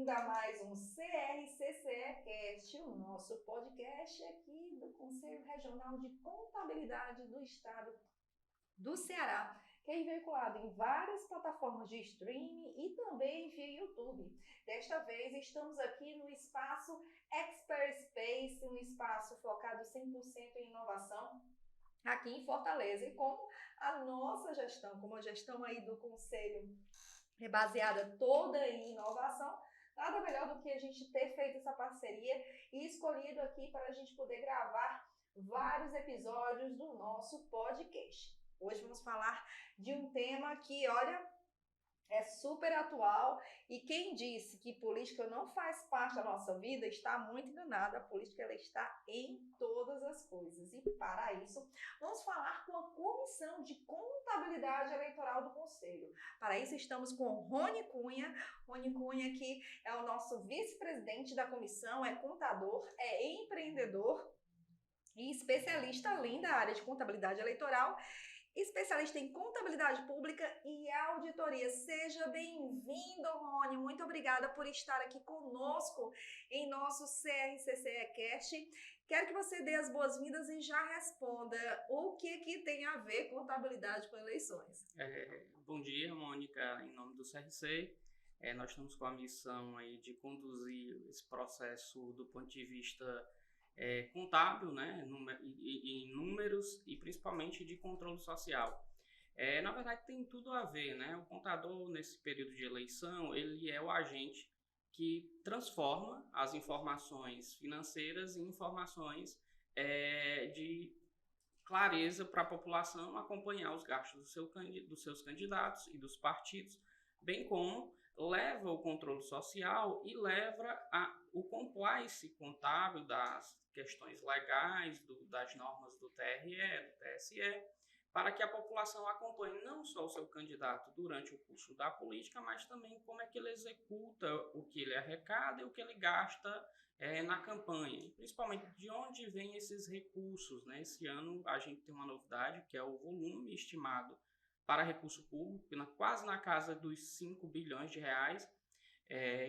bem-vindo a mais um CRCCE-Cast, o nosso podcast aqui do Conselho Regional de Contabilidade do Estado do Ceará, que é veiculado em várias plataformas de streaming e também via YouTube. Desta vez estamos aqui no espaço Expert Space, um espaço focado 100% em inovação, aqui em Fortaleza. E como a nossa gestão, como a gestão aí do Conselho é baseada toda em inovação, nada melhor do que a gente ter feito essa parceria e escolhido aqui para a gente poder gravar vários episódios do nosso podcast. Hoje vamos falar de um tema que, olha, é super atual, e quem disse que política não faz parte da nossa vida está muito enganado. A política ela está em todas as coisas. E para isso, vamos falar com a Comissão de Contabilidade Eleitoral do Conselho. Para isso, estamos com Rony Cunha. Rony Cunha, que é o nosso vice-presidente da comissão, é contador, é empreendedor e especialista além da área de contabilidade eleitoral, especialista em contabilidade pública e auditoria. Seja bem-vindo, Rony. Muito obrigada por estar aqui conosco em nosso CRCCE-Cast. Quero que você dê as boas-vindas e já responda o que tem a ver contabilidade com eleições. Bom dia, Mônica, em nome do CRC. Nós estamos com a missão aí de conduzir esse processo do ponto de vista contábil, né, em números e principalmente de controle social. Na verdade, tem tudo a ver, né? O contador, nesse período de eleição, ele é o agente que transforma as informações financeiras em informações de clareza para a população acompanhar os gastos dos seus candidatos e dos partidos, bem como leva o controle social e leva o compliance contábil das questões legais, das normas do TRE, do TSE, para que a população acompanhe não só o seu candidato durante o curso da política, mas também como é que ele executa o que ele arrecada e o que ele gasta na campanha, e principalmente de onde vêm esses recursos, né? Esse ano a gente tem uma novidade, que é o volume estimado para recurso público, quase na casa dos 5 bilhões de reais.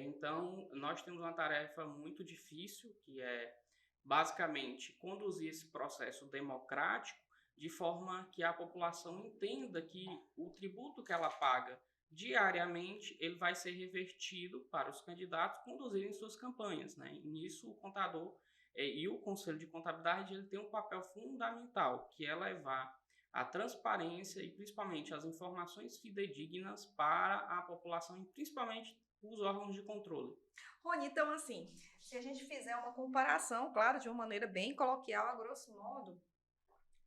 Então, nós temos uma tarefa muito difícil, que é basicamente conduzir esse processo democrático de forma que a população entenda que o tributo que ela paga diariamente ele vai ser revertido para os candidatos conduzirem suas campanhas, né? E nisso o contador e o Conselho de Contabilidade ele tem um papel fundamental, que é levar a transparência e principalmente as informações fidedignas para a população e principalmente os órgãos de controle. Rony, então assim, se a gente fizer uma comparação, claro, de uma maneira bem coloquial, a grosso modo,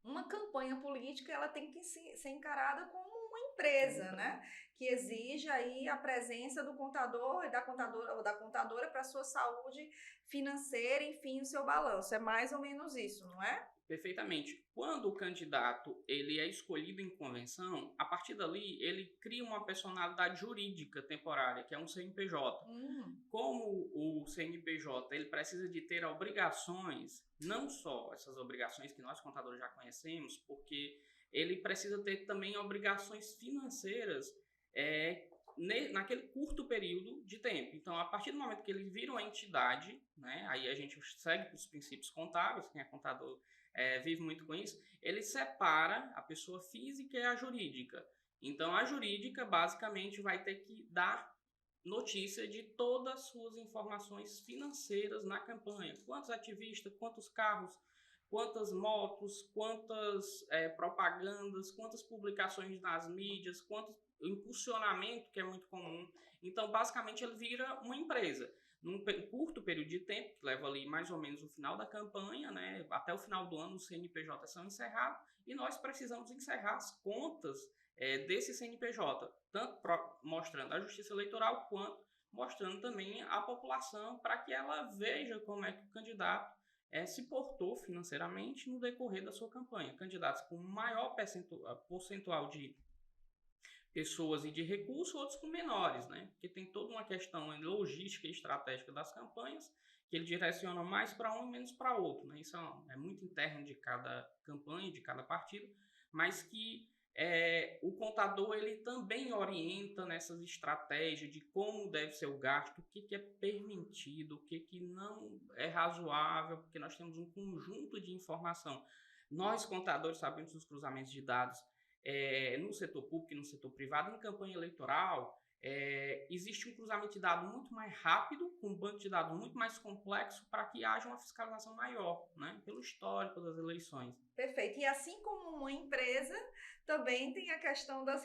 uma campanha política ela tem que ser encarada como uma empresa, né? Que exige aí a presença do contador e da contadora para a sua saúde financeira, enfim, o seu balanço. É mais ou menos isso, não é? Perfeitamente. Quando o candidato ele é escolhido em convenção, a partir dali ele cria uma personalidade jurídica temporária, que é um CNPJ. Como o CNPJ ele precisa de ter obrigações, não só essas obrigações que nós contadores já conhecemos, porque ele precisa ter também obrigações financeiras naquele curto período de tempo. Então, a partir do momento que ele vira uma entidade, né, aí a gente segue os princípios contábeis, quem é contador vive muito com isso, ele separa a pessoa física e a jurídica. Então, a jurídica basicamente vai ter que dar notícia de todas as suas informações financeiras na campanha. Quantos ativistas, quantos carros, quantas motos, quantas propagandas, quantas publicações nas mídias, quanto impulsionamento, que é muito comum. Então, basicamente, ele vira uma empresa. Num curto período de tempo, que leva ali mais ou menos o final da campanha, né? Até o final do ano os CNPJ são encerrados e nós precisamos encerrar as contas desse CNPJ, tanto mostrando a Justiça Eleitoral quanto mostrando também a população para que ela veja como é que o candidato se portou financeiramente no decorrer da sua campanha. Candidatos com maior percentual de pessoas e de recursos, outros com menores, né? Porque tem toda uma questão logística e estratégica das campanhas, que ele direciona mais para um e menos para outro, né? Isso é muito interno de cada campanha, de cada partido, mas que o contador ele também orienta nessas estratégias de como deve ser o gasto, o que é permitido, o que não é razoável, porque nós temos um conjunto de informação. Nós, contadores, sabemos dos cruzamentos de dados no setor público e no setor privado. Em campanha eleitoral, existe um cruzamento de dados muito mais rápido, com um banco de dados muito mais complexo, para que haja uma fiscalização maior, né, pelo histórico das eleições. Perfeito. E assim como uma empresa, também tem a questão das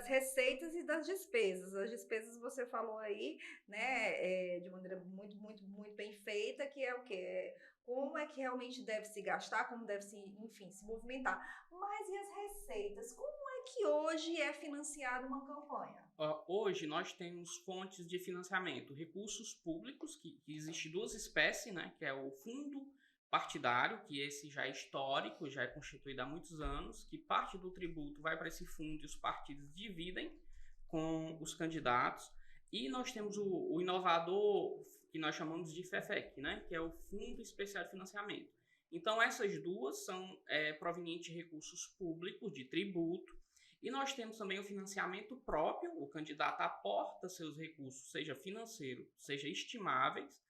receitas e das despesas. As despesas você falou aí, né, de maneira muito, muito, muito bem feita, que é o quê? Como é que realmente deve se gastar, como deve se, enfim, se movimentar. Mas e as receitas? Como é que hoje é financiada uma campanha? Hoje nós temos fontes de financiamento, recursos públicos, que existe duas espécies, né, que é o fundo partidário, que esse já é histórico, já é constituído há muitos anos, que parte do tributo vai para esse fundo e os partidos dividem com os candidatos. E nós temos o inovador, que nós chamamos de FEFEC, né, que é o Fundo Especial de Financiamento. Então, essas duas são provenientes de recursos públicos, de tributo, e nós temos também o financiamento próprio, o candidato aporta seus recursos, seja financeiro, seja estimáveis,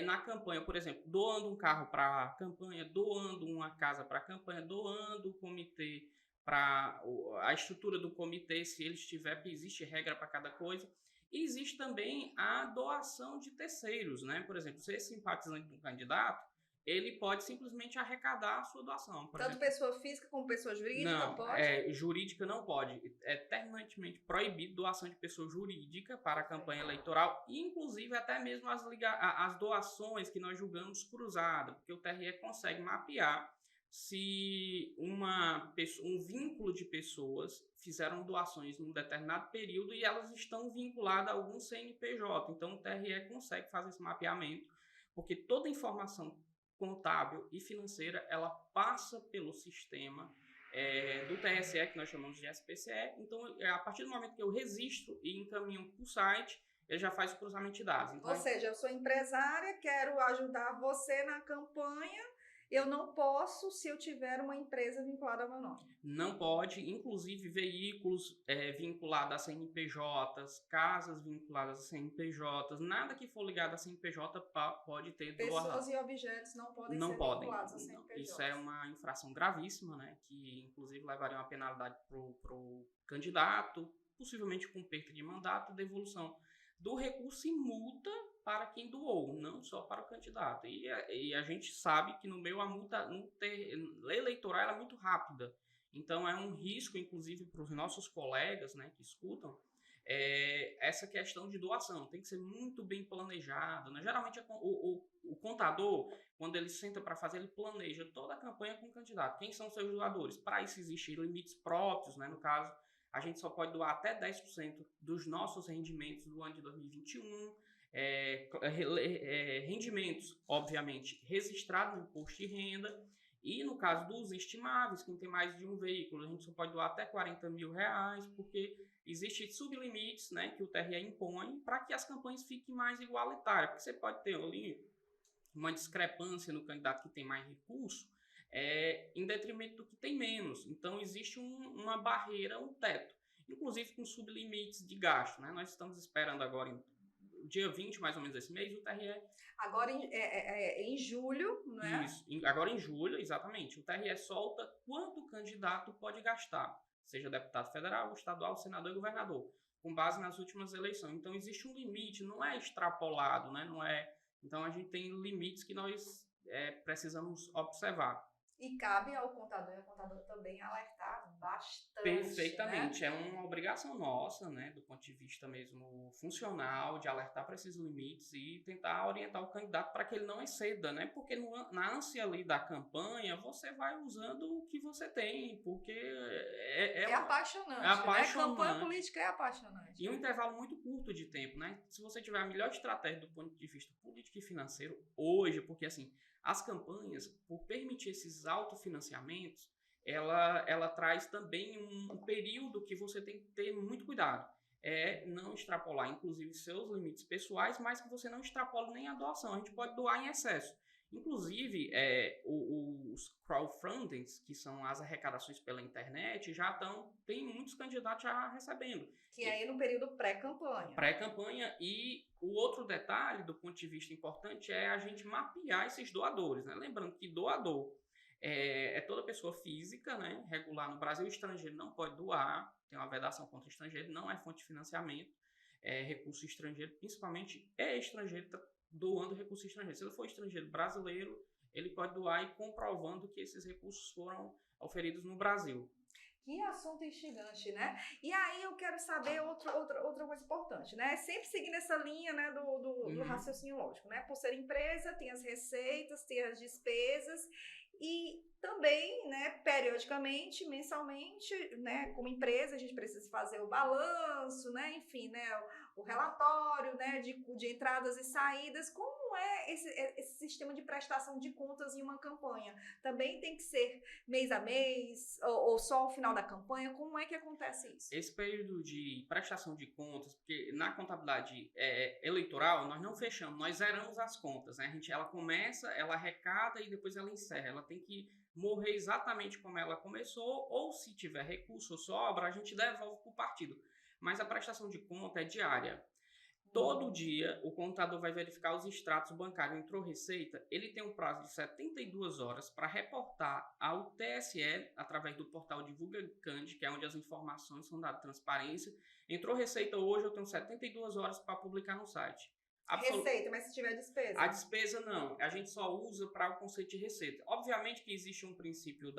na campanha, por exemplo, doando um carro para a campanha, doando uma casa para a campanha, doando o comitê para a estrutura do comitê, se ele estiver, existe regra para cada coisa. E existe também a doação de terceiros, né? Por exemplo, se esse simpatizante do candidato, ele pode simplesmente arrecadar a sua doação. Tanto pessoa física como pessoa jurídica não, pode? Jurídica não pode. É terminantemente proibido doação de pessoa jurídica para a campanha eleitoral, inclusive até mesmo as doações que nós julgamos cruzadas, porque o TRE consegue mapear se um vínculo de pessoas fizeram doações num determinado período e elas estão vinculadas a algum CNPJ. Então, o TRE consegue fazer esse mapeamento, porque toda informação contábil e financeira, ela passa pelo sistema do TSE, que nós chamamos de SPCE. Então, a partir do momento que eu registro e encaminho para o site, ele já faz o cruzamento de dados. Então, ou seja, eu sou empresária, quero ajudar você na campanha, eu não posso se eu tiver uma empresa vinculada ao meu nome. Não pode, inclusive veículos vinculados a CNPJs, casas vinculadas a CNPJs, nada que for ligado a CNPJ pode ter doação. Pessoas e objetos não podem ser vinculados a CNPJ. Isso é uma infração gravíssima, né, que inclusive levaria uma penalidade para o candidato, possivelmente com perda de mandato, devolução do recurso e multa para quem doou, não só para o candidato. E a gente sabe que no meio a multa eleitoral é muito rápida. Então, é um risco, inclusive, para os nossos colegas, né, que escutam, essa questão de doação. Tem que ser muito bem planejado, né? Geralmente, o contador, quando ele senta para fazer, ele planeja toda a campanha com o candidato. Quem são seus doadores? Para isso, existem limites próprios, né? No caso, a gente só pode doar até 10% dos nossos rendimentos do ano de 2021. Rendimentos, obviamente, registrados no imposto de renda. E no caso dos estimáveis, quem tem mais de um veículo, a gente só pode doar até R$40 mil, porque existem sublimites, né, que o TRE impõe para que as campanhas fiquem mais igualitárias. Porque você pode ter ali uma discrepância no candidato que tem mais recurso, em detrimento do que tem menos. Então, existe uma barreira, um teto, inclusive com sublimites de gasto, né? Nós estamos esperando agora, dia 20, mais ou menos, desse mês, o TRE... Agora em julho, não é? Isso, agora em julho, exatamente. O TRE solta quanto o candidato pode gastar, seja deputado federal, estadual, senador e governador, com base nas últimas eleições. Então, existe um limite, não é extrapolado, né? Não é... Então, a gente tem limites que nós precisamos observar. E cabe ao contador e ao contador também alertar bastante. Perfeitamente. Né? É uma obrigação nossa, né, do ponto de vista mesmo funcional, de alertar para esses limites e tentar orientar o candidato para que ele não exceda, né? Porque na ânsia ali da campanha, você vai usando o que você tem, porque é apaixonante. É apaixonante. Né? Campanha política é apaixonante. E um intervalo muito curto de tempo, né? Se você tiver a melhor estratégia do ponto de vista político e financeiro hoje, porque assim, as campanhas, por permitir esses autofinanciamentos, ela traz também um período que você tem que ter muito cuidado. Não extrapolar, inclusive, seus limites pessoais, mas que você não extrapole nem a doação. A gente pode doar em excesso. Inclusive, os crowdfundings, que são as arrecadações pela internet, tem muitos candidatos já recebendo. Que aí no período pré-campanha. Pré-campanha, e o outro detalhe, do ponto de vista importante, é a gente mapear esses doadores, né? Lembrando que doador é toda pessoa física, né? Regular no Brasil, o estrangeiro não pode doar, tem uma vedação contra o estrangeiro, não é fonte de financiamento, recurso estrangeiro, principalmente estrangeiro doando recurso estrangeiro. Se ele for estrangeiro brasileiro, ele pode doar e comprovando que esses recursos foram oferidos no Brasil. Que assunto instigante, né? E aí eu quero saber outra coisa importante, né? Sempre seguindo essa linha, né, do raciocínio lógico, né? Por ser empresa, tem as receitas, tem as despesas e também, né, periodicamente, mensalmente, né, como empresa, a gente precisa fazer o balanço, né, enfim, né, o relatório, né, de entradas e saídas. Como é esse sistema de prestação de contas em uma campanha? Também tem que ser mês a mês ou só ao final da campanha? Como é que acontece isso? Esse período de prestação de contas, porque na contabilidade eleitoral nós não fechamos, nós zeramos as contas, né? Ela começa, ela arrecada e depois ela encerra. Ela tem que morrer exatamente como ela começou, ou se tiver recurso ou sobra, a gente devolve para o partido. Mas a prestação de conta é diária. Todo dia, o contador vai verificar os extratos bancários. Entrou receita, ele tem um prazo de 72 horas para reportar ao TSE, através do portal Divulga Cand, que é onde as informações são dadas transparência. Entrou receita hoje, eu tenho 72 horas para publicar no site. Receita, mas se tiver despesa? A despesa não, a gente só usa para o conceito de receita. Obviamente que existe um princípio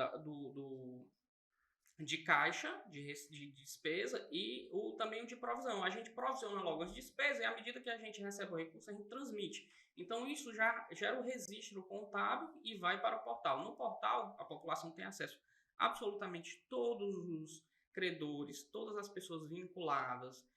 de caixa, de despesa, e também o de provisão. A gente provisiona logo as despesas e à medida que a gente recebe o recurso, a gente transmite. Então isso já gera o registro contábil e vai para o portal. No portal, a população tem acesso a absolutamente todos os credores, todas as pessoas vinculadas,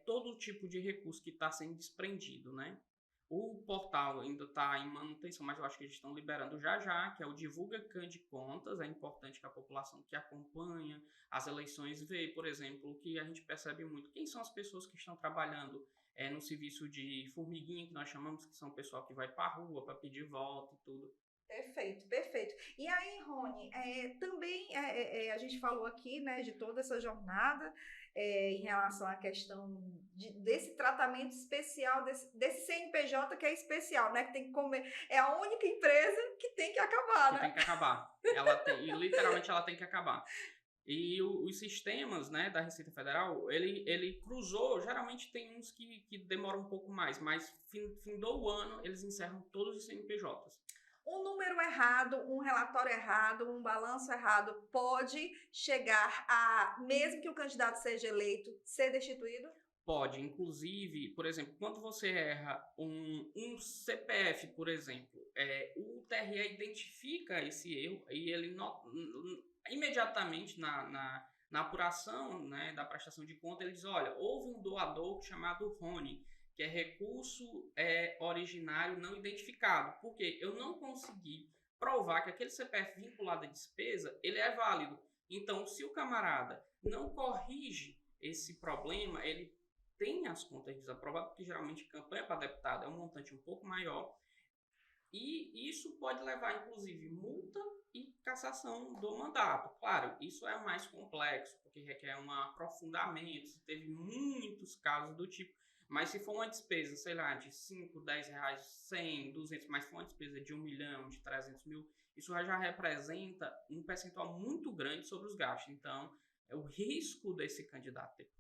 todo tipo de recurso que está sendo desprendido, né? O portal ainda está em manutenção, mas eu acho que eles estão liberando já, que é o Divulga Cand Contas. É importante que a população que acompanha as eleições veja, por exemplo, o que a gente percebe muito. Quem são as pessoas que estão trabalhando no serviço de formiguinha, que nós chamamos, que são o pessoal que vai para a rua para pedir voto e tudo. Perfeito, perfeito. E aí, Rony, também a gente falou aqui, né, de toda essa jornada em relação à questão desse tratamento especial, desse CNPJ que é especial, né, que tem que comer. É a única empresa que tem que acabar, né? Tem que acabar. E literalmente ela tem que acabar. E os sistemas, né, da Receita Federal, ele cruzou, geralmente tem uns que demoram um pouco mais, mas findou o ano, eles encerram todos os CNPJs. Um número errado, um relatório errado, um balanço errado pode chegar a, mesmo que o candidato seja eleito, ser destituído? Pode, inclusive, por exemplo, quando você erra um CPF, por exemplo, o TRE identifica esse erro e ele imediatamente na apuração, né, da prestação de conta, ele diz, olha, houve um doador chamado Rony, que é recurso originário não identificado, porque eu não consegui provar que aquele CPF vinculado à despesa, ele é válido. Então, se o camarada não corrige esse problema, ele tem as contas desaprovadas, porque geralmente campanha para deputado é um montante um pouco maior, e isso pode levar, inclusive, multa e cassação do mandato. Claro, isso é mais complexo, porque requer um aprofundamento, teve muitos casos do tipo. Mas se for uma despesa, sei lá, de 5, 10 reais, 100, 200, mas for uma despesa de 1 milhão, de 300 mil, isso já representa um percentual muito grande sobre os gastos. Então, o risco desse candidato ter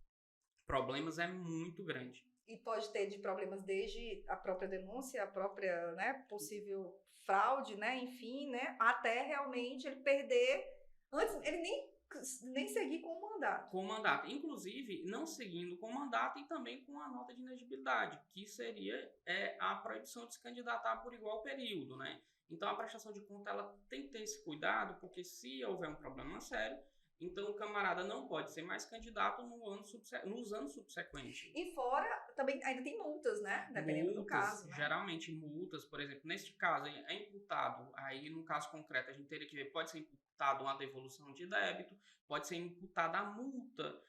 problemas é muito grande. E pode ter de problemas desde a própria denúncia, a própria, né, possível fraude, né, enfim, né, até realmente ele perder, antes ele nem seguir com o mandato. Com o mandato. Inclusive, não seguindo com o mandato e também com a nota de inegibilidade, que seria a proibição de se candidatar por igual período, né? Então, a prestação de conta ela tem que ter esse cuidado, porque se houver um problema sério, então o camarada não pode ser mais candidato nos anos subsequentes. E fora, também ainda tem multas, né? Dependendo do caso. Né? Geralmente multas, por exemplo, neste caso é imputado, aí no caso concreto a gente teria que ver, pode ser imputado uma devolução de débito, pode ser imputada a multa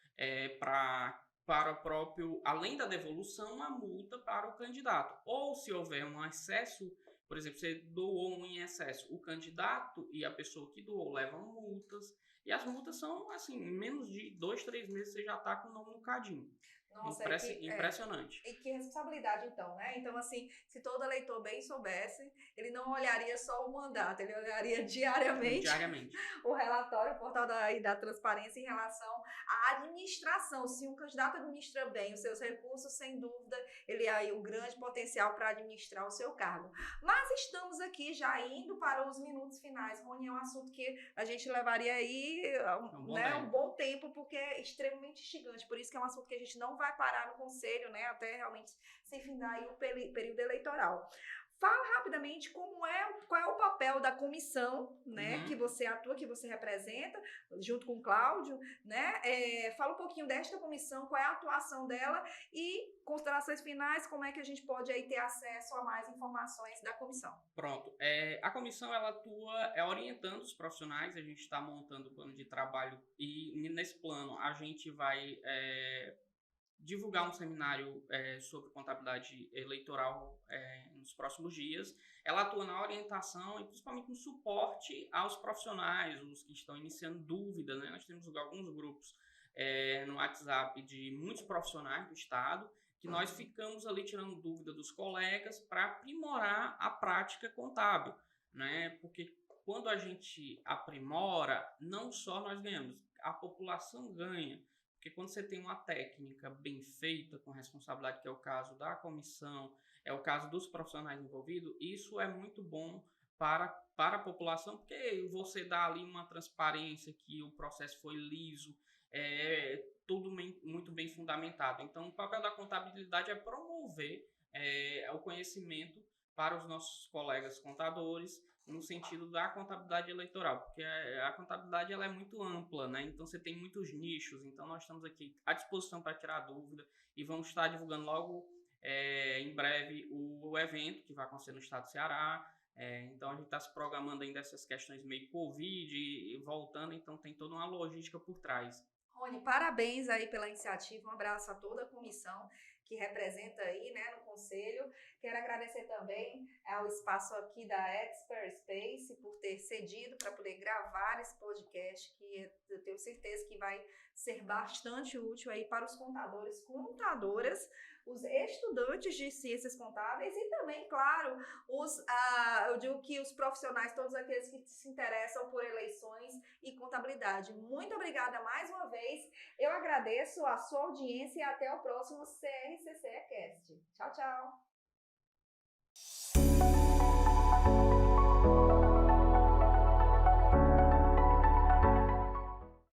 para o próprio, além da devolução, a multa para o candidato. Ou se houver um excesso por exemplo, você doou um em excesso, o candidato e a pessoa que doou levam multas, e as multas são, assim, em menos de 2, 3 meses você já está com o nome no cadinho. Nossa, Impressionante. e que responsabilidade então, né? Então, assim, se todo eleitor bem soubesse, ele não olharia só o mandato, ele olharia diariamente Diariamente. o relatório, o portal da transparência em relação à administração. Se um candidato administra bem os seus recursos, sem dúvida, ele é aí um grande potencial para administrar o seu cargo. Mas estamos aqui já indo para os minutos finais. Rony, é um assunto que a gente levaria aí um bom tempo, porque é extremamente instigante. Por isso que é um assunto que a gente não vai parar no conselho, né, até realmente se findar aí o período eleitoral. Fala rapidamente qual é o papel da comissão, né, que você atua, que você representa, junto com o Cláudio, né? Fala um pouquinho desta comissão, qual é a atuação dela e considerações finais, como é que a gente pode aí ter acesso a mais informações da comissão. Pronto. A comissão, ela atua orientando os profissionais, a gente está montando o plano de trabalho e nesse plano a gente vai divulgar um seminário sobre contabilidade eleitoral nos próximos dias. Ela atua na orientação e principalmente no suporte aos profissionais, os que estão iniciando dúvidas, né? Nós temos alguns grupos no WhatsApp de muitos profissionais do Estado, que nós ficamos ali tirando dúvida dos colegas para aprimorar a prática contábil, né? Porque quando a gente aprimora, não só nós ganhamos, a população ganha. Porque quando você tem uma técnica bem feita, com responsabilidade, que é o caso da comissão, é o caso dos profissionais envolvidos, isso é muito bom para a população, porque você dá ali uma transparência, que o processo foi liso, tudo muito bem fundamentado. Então, o papel da contabilidade é promover o conhecimento para os nossos colegas contadores, no sentido da contabilidade eleitoral, porque a contabilidade ela é muito ampla, né? Então você tem muitos nichos, então nós estamos aqui à disposição para tirar dúvida e vamos estar divulgando logo em breve o evento que vai acontecer no estado do Ceará. Então a gente está se programando ainda essas questões meio Covid e voltando, então tem toda uma logística por trás. Rony, parabéns aí pela iniciativa, um abraço a toda a comissão que representa aí, né, no conselho. Quero agradecer também ao espaço aqui da Expert Space por ter cedido para poder gravar esse podcast, que eu tenho certeza que vai ser bastante útil aí para os contadores, contadoras, os estudantes de ciências contábeis e também, claro, eu digo que os profissionais, todos aqueles que se interessam por eleições e contabilidade. Muito obrigada mais uma vez. Eu agradeço a sua audiência e até o próximo CRCC Cast. Tchau, tchau.